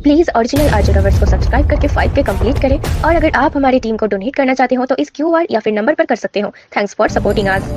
Please original RJ lovers को subscribe करके 5K complete करें और अगर आप हमारी टीम को डोनेट करना चाहते हो तो इस क्यूआर या फिर नंबर पर कर सकते हो। Thanks for supporting us.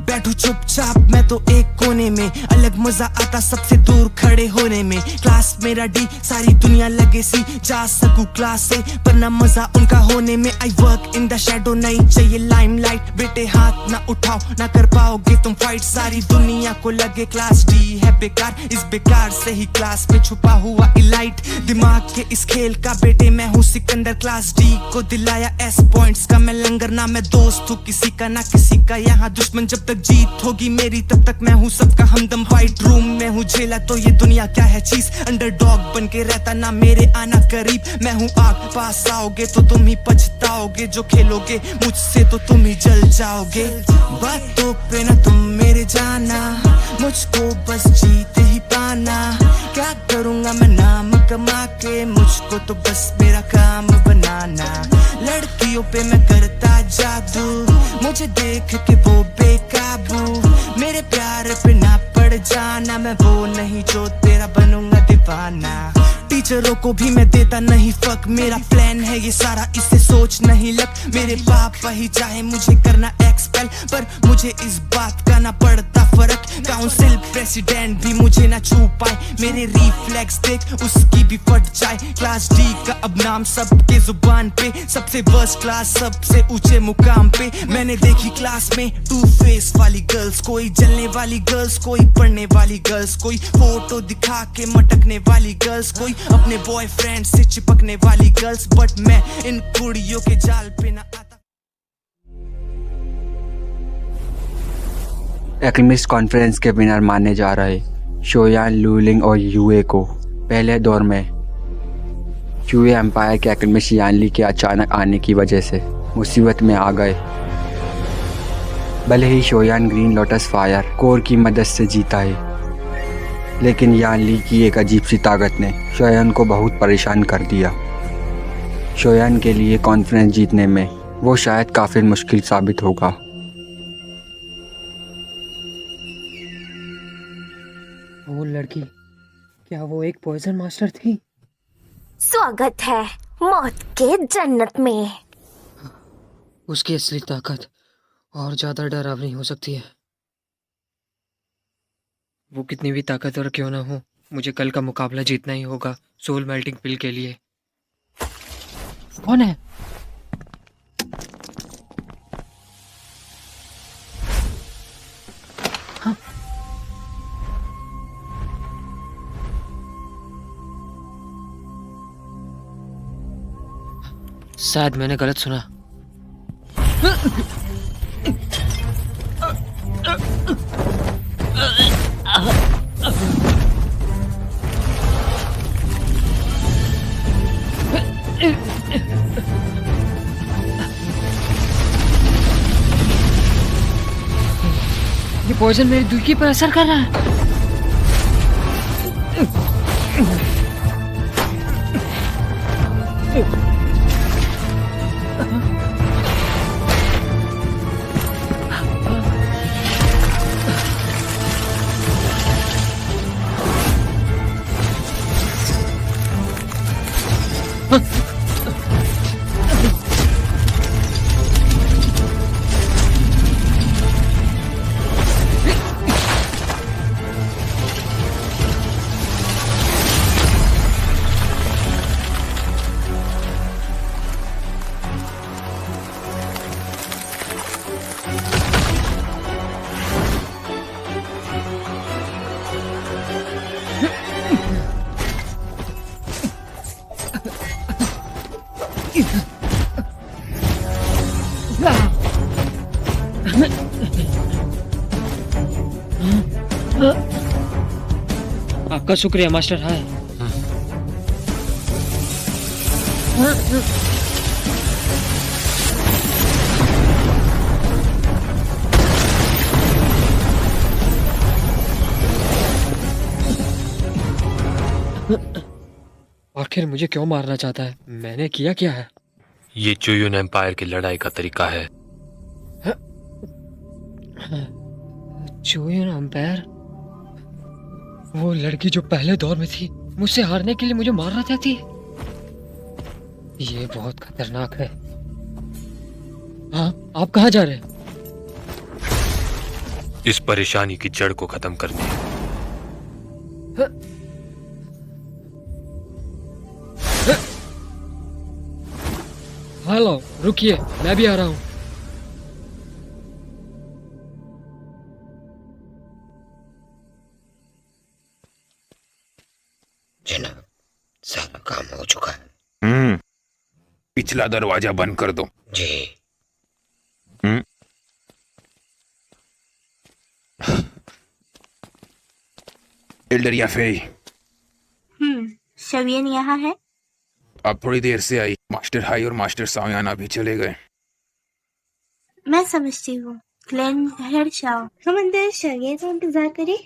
बैठू चुपचाप मैं तो एक कोने में, अलग मजा आता सबसे दूर खड़े होने में। क्लास मेरा डी, सारी दुनिया लगे सी, जा सकूं क्लास से पर ना मजा उनका होने में। I work in the shadow, नहीं चाहिए लाइमलाइट। बेटे हाथ ना उठाओ, ना कर पाओगे तुम फाइट। सारी दुनिया को लगे क्लास डी है बेकार, इस बेकार से ही क्लास में छुपा हुआ इलाइट। दिमाग के इस खेल का बेटे मैं हूँ सिकंदर, क्लास डी को दिलाया एस पॉइंट्स का मैं लंगर। ना मैं दोस्त हूँ किसी का ना किसी का यहाँ दुश्मन, जब तक जीत होगी मेरी तब तक मैं हूँ सबका हमदम। वाइट रूम में हूँ झेला तो ये दुनिया क्या है चीज, अंडरडॉग बन के रहता ना मेरे आना करीब। मैं हूँ आग, पास आओगे तो तुम ही पछताओगे, जो खेलोगे मुझसे तो तुम ही जल जाओगे। बातों पे ना तुम मेरे जाना, मुझको बस जीत ही पाना। क्या करूँगा मैं नाम कमा के, मुझको तो बस मेरा काम बनाना। लड़कियों पे मैं करता जादू, मुझे देख के वो बेकाबू। मेरे प्यार पे ना पड़ जाना, मैं वो नहीं जो तेरा बनूंगा दीवाना। टीचरों को भी मैं देता नहीं फक, मेरा प्लान है ये सारा, इससे सोच नहीं लग। मेरे पापा ही चाहे मुझे करना एक्सपेल, पर मुझे इस बात का ना पड़ता फर्क। काउंसिल प्रेसिडेंट भी मुझे ना छू पाए, मेरे रिफ्लेक्स देख उसकी भी फट जाए। क्लास डी का अब नाम सबके जुबान पे, सबसे वर्स्ट क्लास सबसे ऊंचे मुकाम पे। मैंने देखी क्लास में टू फेस वाली गर्ल्स, कोई जलने वाली गर्ल्स, कोई पढ़ने वाली गर्ल्स, कोई फोटो दिखा के मटकने वाली गर्ल्स, कोई अपने बॉयफ्रेंड से चिपकने वाली गर्ल्स। बट मैं इन कुड़ियों के जाल पे ना आता। एल्केमिस्ट कॉन्फ्रेंस के विनर माने जा रहे शोयान, लूलिंग और यूए को। पहले दौर में यूए एम्पायर के एल्केमिस्ट यानली के अचानक आने की वजह से मुसीबत में आ गए। भले ही शोयान ग्रीन लोटस फायर कोर की मदद से जीता है, लेकिन यानली की एक अजीब सी ताकत ने शोयान को बहुत परेशान कर दिया। शोयान के लिए कॉन्फ्रेंस जीतने में वो शायद काफ़ी मुश्किल साबित होगा। वो लड़की, क्या वो एक पॉइजन मास्टर थी? स्वागत है मौत के जन्नत में। उसकी असली ताकत और ज्यादा डरावनी हो सकती है। वो कितनी भी ताकतवर क्यों ना हो, मुझे कल का मुकाबला जीतना ही होगा सोल मेल्टिंग पिल के लिए। कौन है? हाँ? शायद मैंने गलत सुना। ये पॉइजन मेरी दुखी पर असर कर रहा है। आपका शुक्रिया मास्टर हाय। आखिर मुझे क्यों मारना चाहता है? मैंने किया क्या है? ये चुयुन एम्पायर की लड़ाई का तरीका है। चुयुन एम्पायर, वो लड़की जो पहले दौर में थी, मुझसे हारने के लिए मुझे मारना चाहती है। ये बहुत खतरनाक है। हाँ, आप कहाँ जा रहे हैं? इस परेशानी की जड़ को खत्म करने। हेलो, रुकिए, मैं भी आ रहा हूँ। जनाब, सारा काम हो चुका है। पिछला दरवाजा बंद कर दो। जी। एल्डर याफे, शवियन यहाँ है। अब थोड़ी देर से आई। मास्टर हाई और मास्टर सावयाना भी चले गए। मैं समझती हूँ। क्लेन हेड शाओ, हम अंदर शवियन का इंतजार करें।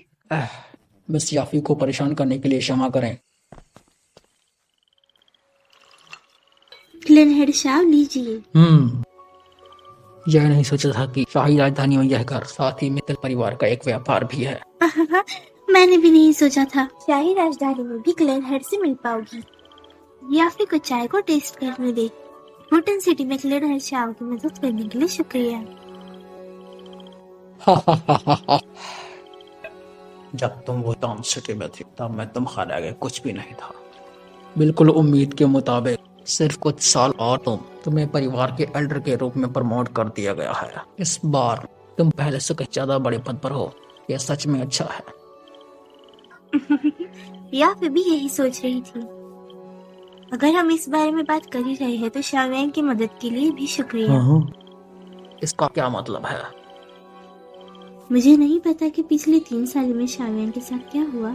मिस याफी को परेशान करने के लिए क्षमा करें। क्लेन हेड शाओ, लीजिए। यह नहीं सोचा था कि शाही राजधानी में यह घर साथ ही मित्तल परिवार का एक व्यापार भी है। मैंने भी नहीं सोचा था शाही राजधानी में भी क्लेन हेड से मिल पाओगी। याफी को चाय को टेस्ट करने दे। होटन सिटी में क्लेन हेड शाओ की मदद करने के लिए शुक्रिया। जब तुम वो टाउन सिटी में थी तब मैं तुम्हारे आगे कुछ भी नहीं था। बिल्कुल उम्मीद के मुताबिक सिर्फ कुछ साल और तुम्हें परिवार के एल्डर के रूप में प्रमोट कर दिया गया है। इस बार तुम पहले से कहीं ज्यादा बड़े पद पर हो। यह सच में अच्छा है। याफी भी यही सोच रही थी। अगर हम इस बारे में बात कर ही रहे हैं तो शावैन की मदद के लिए भी शुक्रिया। इसका क्या मतलब है? मुझे नहीं पता कि पिछले 3 साल में शावैन के साथ क्या हुआ,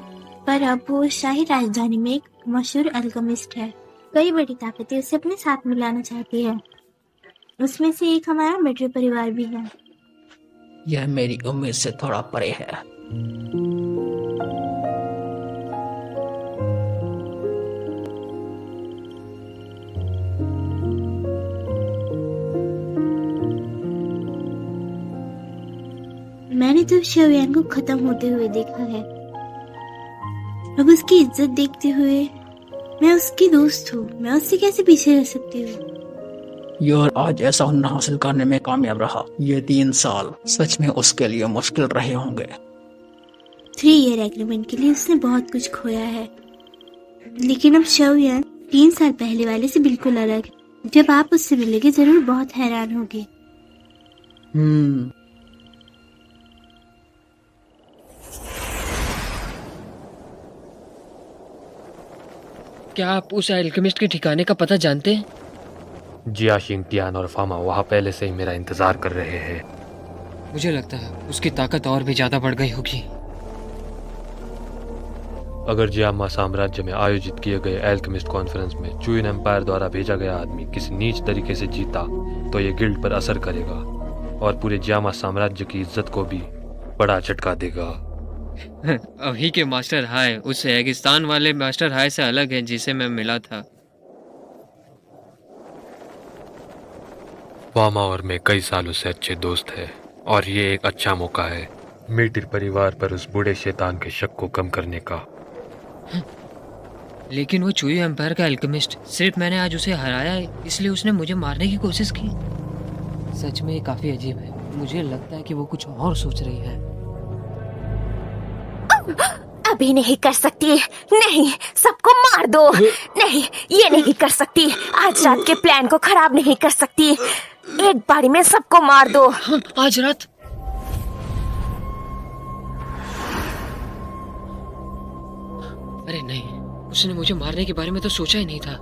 पर अब वो शाही राजधानी में एक मशहूर अल्केमिस्ट है। कई बड़ी ताकतें उसे अपने साथ मिलाना चाहती है। उसमें से एक हमारा मिलिट्री परिवार भी है। यह मेरी उम्मीद से थोड़ा परे है। मैंने तो शावैन को खत्म होते हुए देखा है। अब उसकी इज्जत देखते हुए मैं उसकी दोस्त हूँ। मैं उससे कैसे पीछे रह सकती हूँ? यार, आज ऐसा हुनर हासिल करने में कामयाब रहा। ये 3 साल सच में उसके लिए मुश्किल रहे होंगे। 3 ईयर एग्रीमेंट के लिए उसने बहुत कुछ खोया है, लेकिन अब शावैन 3 साल पहले वाले से बिल्कुल अलग है। जब आप उससे मिलेंगे जरूर बहुत हैरान होंगे। क्या आप उस एल्केमिस्ट के ठिकाने का पता जानते हैं? जिया शिंगटियान और फामा वहाँ पहले से ही मेरा इंतजार कर रहे हैं। मुझे लगता है उसकी ताकत और भी ज्यादा बढ़ गई होगी। अगर जियामा साम्राज्य में आयोजित किए गए एल्केमिस्ट कॉन्फ्रेंस में चुयुन एम्पायर द्वारा भेजा गया आदमी किसी नीच तरीके से जीता तो ये गिल्ड पर असर करेगा और पूरे जियामा साम्राज्य की इज्जत को भी बड़ा झटका देगा। अभी के मास्टर हाय उस रेगिस्तान वाले मास्टर हाय से अलग है जिसे मैं मिला था। फामा और मैं कई सालों से अच्छे दोस्त हैं और ये एक अच्छा मौका है मिलिट्री परिवार पर उस बूढ़े शैतान के शक को कम करने का। लेकिन वो चुयु एम्पायर का अल्केमिस्ट, सिर्फ मैंने आज उसे हराया है इसलिए उसने मुझे मारने की कोशिश की। सच में ये काफी अजीब है। मुझे लगता है कि वो कुछ और सोच रही है। अभी नहीं कर सकती। नहीं, सबको मार दो। नहीं, ये नहीं कर सकती। आज रात के प्लान को खराब नहीं कर सकती। एक बारी में सबको मार दो। हाँ, आज रात? अरे नहीं, उसने मुझे मारने के बारे में तो सोचा ही नहीं था।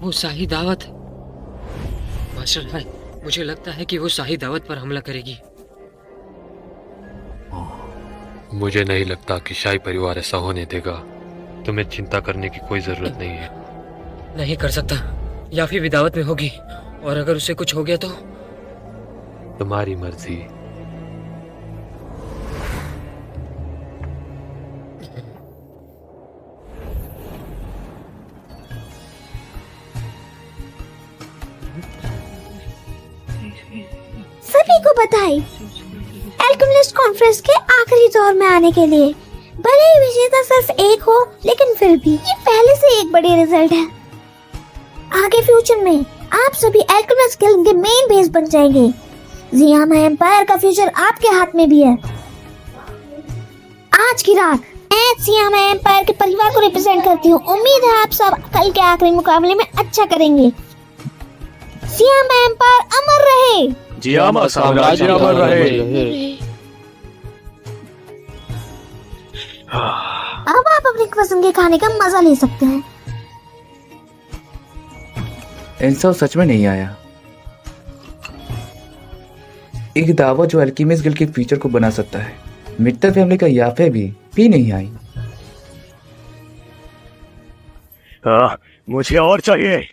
वो शाही दावत। मास्टर हाय, मुझे लगता है कि वो शाही दावत पर हमला करेगी। मुझे नहीं लगता कि शाही परिवार ऐसा होने देगा। तुम्हें चिंता करने की कोई जरूरत नहीं है। नहीं कर सकता। याफी भी दावत में होगी, और अगर उसे कुछ हो गया तो? तुम्हारी मर्जी। सभी को बधाई एल्केमिस्ट कॉन्फ्रेंस के आखिरी दौर में आने के लिए। भले ही विजेता सिर्फ एक हो, लेकिन फिर भी ये पहले से एक बड़ी रिजल्ट है। आगे फ्यूचर में आप सभी एल्केमिस्ट गिल्ड के मेन बेस बन जाएंगे। ज़ियामा एम्पायर का फ्यूचर आपके हाथ में भी है। आज की रात मैं ज़ियामा एम्पायर के परिवार को रिप्रेजेंट करती हूँ। उम्मीद है आप सब कल के आखिरी मुकाबले में अच्छा करेंगे। ज़ियामा एम्पायर अमर रहे। ज़ियामा साम्राज्य अमर रहे। अब आप अपनी पसंद के खाने का मजा ले सकते हैं। इंसाफ सच में नहीं आया। एक दावा जो अल्केमिस्ट गिल्ड के फ्यूचर को बना सकता है। मित्तर फैमिली का याफे भी नहीं आई। मुझे और चाहिए।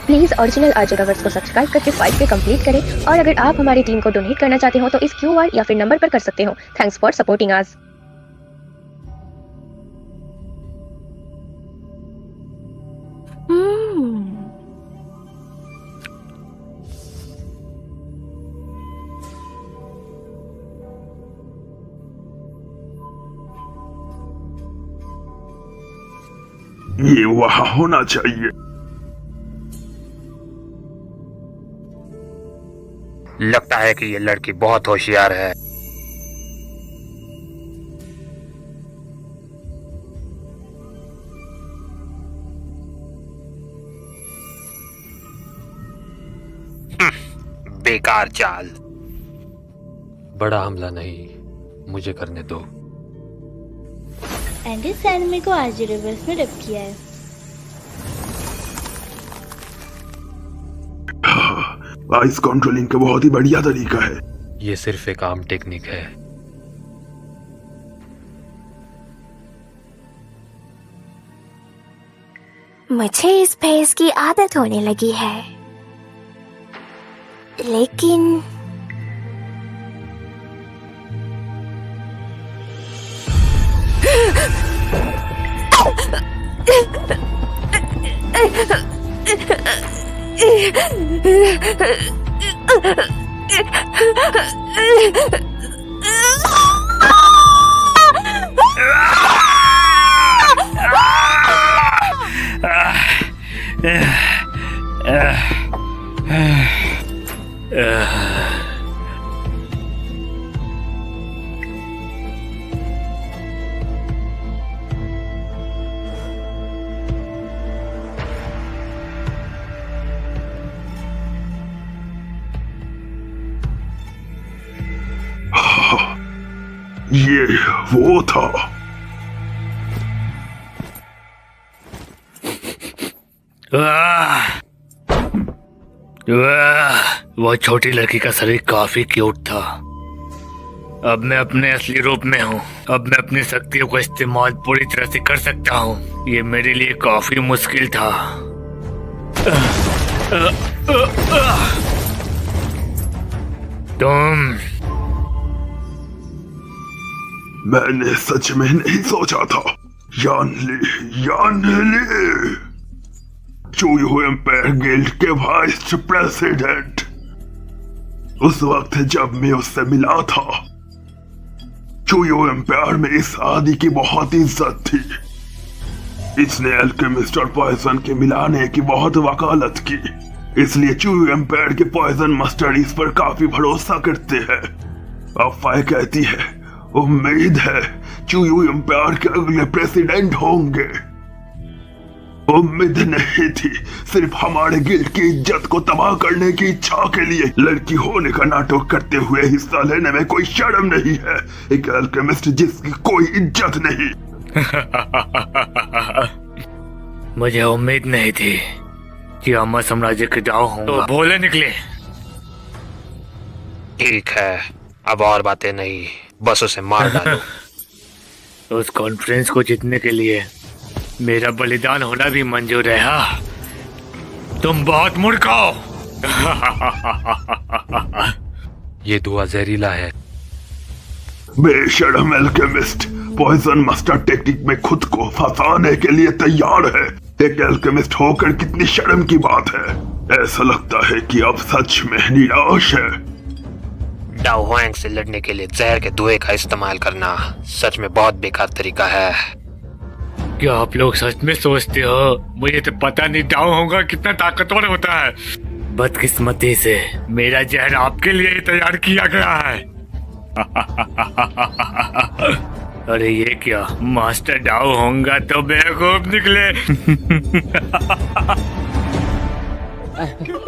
प्लीज ओरिजिनल आर्जर अवर्स को सब्सक्राइब करके फाइट के कंप्लीट करें, और अगर आप हमारी टीम को डोनेट करना चाहते हो तो इस क्यूआर या फिर नंबर पर कर सकते हो। Thanks for supporting us. ये वहां होना चाहिए। लगता है कि ये लड़की बहुत होशियार है। बेकार चाल। बड़ा हमला नहीं, मुझे करने दो। एंडी सैनमे को आज रिवर्स में डब किया है। आइस कंट्रोलिंग का बहुत ही बढ़िया तरीका है। ये सिर्फ एक आम टेक्निक है। मुझे इस फेस की आदत होने लगी है, लेकिन ये वो था। वो छोटी लड़की का शरीर काफी क्यूट था। अब मैं अपने असली रूप में हूँ। अब मैं अपनी शक्तियों का इस्तेमाल पूरी तरह से कर सकता हूँ। ये मेरे लिए काफी मुश्किल था। तुम मैंने सच में नहीं सोचा था। यानली चूयू एम्पायर गिल्ड के वाइस प्रेसिडेंट। उस वक्त जब मैं उससे मिला था चूयो एम्पायर में इस आदि की बहुत इज्जत थी। इसने एल्केमिस्ट और पॉइजन के मिलाने की बहुत वकालत की, इसलिए चूयो एम्पायर के पॉइजन मास्टर इस पर काफी भरोसा करते हैं। अफवाह कहती है, उम्मीद है चूयो एम्पायर के अगले प्रेसिडेंट होंगे। उम्मीद नहीं थी, सिर्फ हमारे गिल्ड की इज्जत को तबाह करने की इच्छा के लिए लड़की होने का नाटक करते हुए हिस्सा लेने में कोई शर्म नहीं है। एक अल्केमिस्ट जिसकी कोई इज्जत नहीं। मुझे उम्मीद नहीं थी कि अमर साम्राज्य के दाव होंगे। तो भोले निकले। ठीक है, अब और बातें नहीं, बस उसे मार डालो। उस कॉन्फ्रेंस को जीतने के लिए मेरा बलिदान होना भी मंजूर है। हाँ, तुम बहुत मूर्ख हो। ये दुआ जहरीला है। बेशर्म एल्केमिस्ट पॉइजन मास्टर टेक्निक में खुद को फंसाने के लिए तैयार है। एक एल्केमिस्ट होकर कितनी शर्म की बात है। ऐसा लगता है कि अब सच में निराश है। डाओ हुआंग से लड़ने के लिए जहर के धुएं का इस्तेमाल करना सच में बहुत बेकार तरीका है। क्या आप लोग सच में सोचते हो? मुझे तो पता नहीं डाउ होगा कितना ताकतवर होता है। बदकिस्मती से मेरा जहर आपके लिए ही तैयार किया गया है। अरे ये क्या, मास्टर डाउ होगा तो बेवकूफ निकले।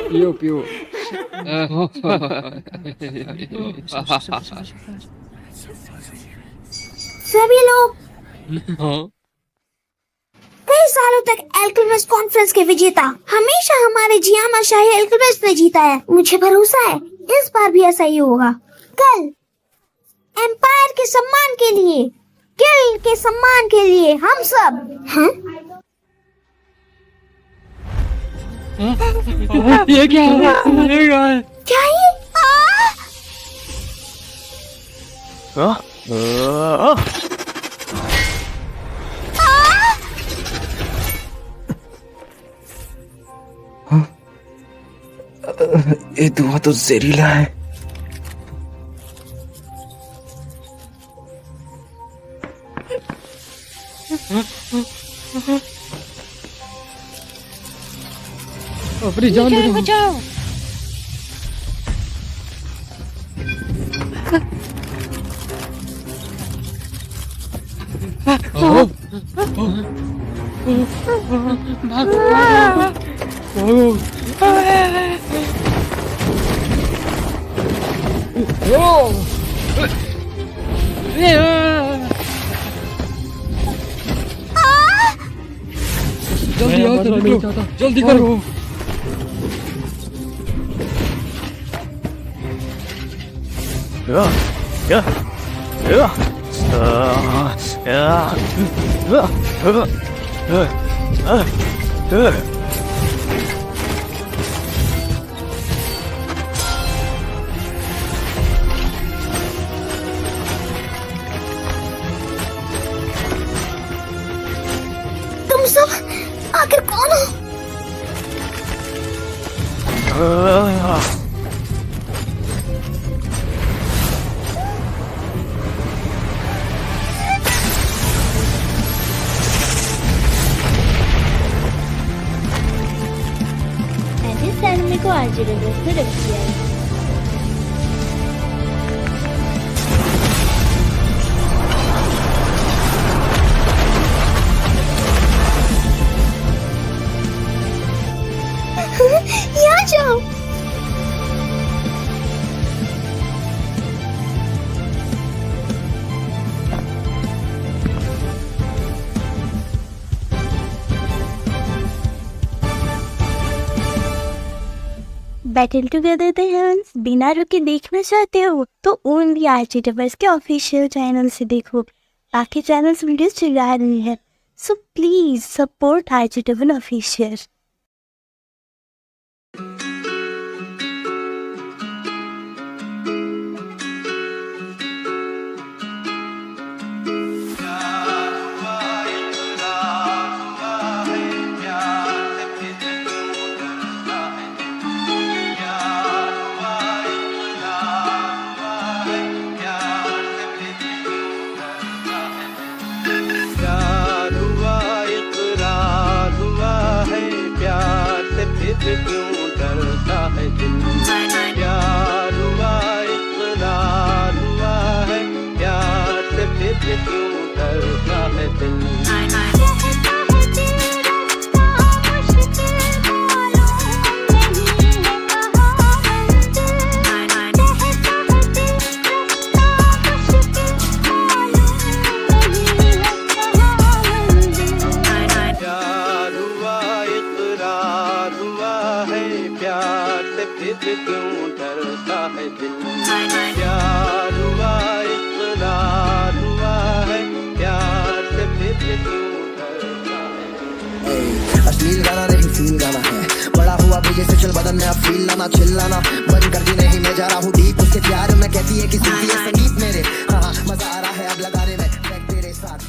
पियो पियो। सभी लोग कई सालों तक एल्केमिस्ट कॉन्फ्रेंस के विजेता हमेशा हमारे जियामा शाही एल्केमिस्ट ने जीता है। मुझे भरोसा है इस बार भी ऐसा ही होगा। कल एम्पायर के सम्मान के लिए, गिल्ड के सम्मान के लिए हम सब ये क्या है? क्या ये? ये धुआं तो जहरीला है। अपनी जान बचाओ। जल्दी आओ, जल्दी करो। तुम सब आखिर कौन हो? इस एनिमे को आज रिवर्स से रख दिया है। यहाँ जाओ। बैटल टुगेदर द हेवंस बिना रुके देखना चाहते हो तो ओनली आर्चिटेबल्स के ऑफिशियल चैनल से देखो। बाकी चैनल्स वीडियोस चला रही है, सो प्लीज सपोर्ट आर्चिटेबल ऑफिशियल। अश्लील गाना नहीं फील गाना है, बड़ा हुआ भेजे से चल बदन में अब फील लाना चिल्लाना बंद कर दी नहीं, मैं जा रहा हूँ डीप उसके प्यार में, कहती है कि सुनती है संगीत मेरे, हाँ मजा आ रहा है अब लगाने में तेरे साथ।